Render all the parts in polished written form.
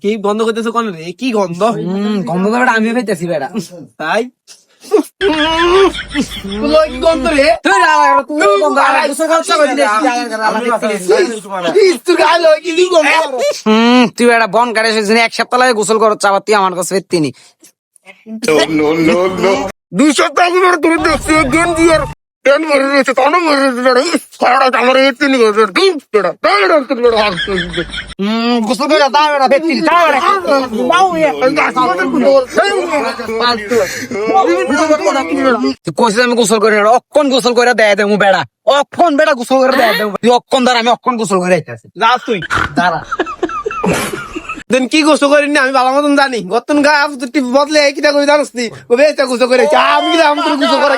কি গন্ধ করতেছো কোন রে? কি গন্ধ? গন্ধ তো বেটা আমিও পেতেছি বেটা। তাই কি গন্ধ রে? তুই একটা বন কাটে এক সপ্তাহ লাগে গোসল করো চাবা তুই আমার কাছে তিনি 2 সপ্তাহ আগে তোর দেখছি গেঞ্জি আর প্যান্ট মরে রয়েছে তখন মরে রয়েছে আমার তিনি গোসল করে দাও বেটা ব্যক্তি কইছিস আমি গোসল করে অক্ষণ গোসল করে দেয় দেবো বেড়া অক্ষণ বেড়া গোসল করে দেয় দেবো তুই অক্ষণ দ্বারা আমি অক্ষণ গোসল করে আইতাছি যা তুই দাঁড়া দেন কি গোসল করিনি আমি ভালো মতন জানি গতন গা বদলে কিটা করে জানিস নি বেটা গোসল করে আমি কি আমি তোর গোসল করে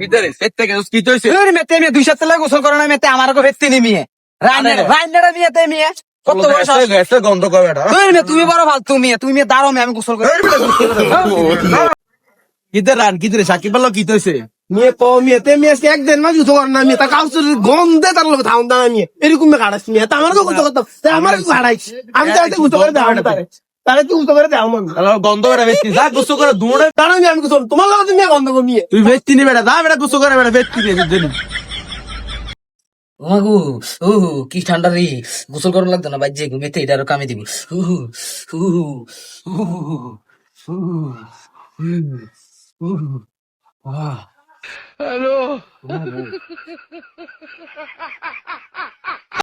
ভিতরে সেতে গেছ কি হইছে এর মেতে আমি 2 সপ্তাহ লাগে গোসল করে না মেতে আমারও ভেত্তি নি মিয়ে রাইনাড়া মিয়েতে মিয়ে কত বয়স গেছে গন্ধ করে বেটা তুমি বড় ফালতু মিয়ে তুমি মিয়ে দাঁড়াও আমি গোসল করে কিতে রান কিতে সাকিব বললো কি হইছে মেয়ে তো মেয়েতে মেয়ে একদিন মাঝে গোসল করে না মেয়ে তা কাউসের গন্ধে তার লোক ধাউন দাও আমি এরকম কাটাচ্ছি মেয়ে তা আমার তো গোসল করতাম আমার কাটাইছি আমি তাহলে গোসল করে দেওয়া তাহলে তুই গোসল করে দেওয়া মন গন্ধ করে বেশি যা গোসল করে দৌড়ে দাঁড়ানি আমি গোসল তোমার লোক তুমি গন্ধ কমিয়ে তুই বেশি নি বেটা যা বেটা গোসল করে বেটা বেশি নি ওগো ও কি ঠান্ডা রে গোসল করা লাগতো না বাইজে ঘুমেতে এটা আরো কামে দিব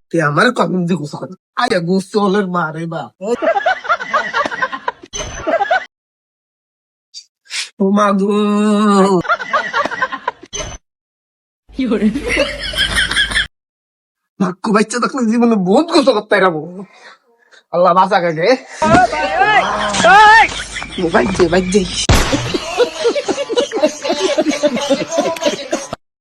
তুই আমার কমিং দিয়ে গোসল কর আরে গোসলের মারে বা ও মা গো নাক্কু বাচ্চা তখন জীবনে বহুত গোসল করতে রাখবো আল্লাহ বাঁচা কাকে বাইজে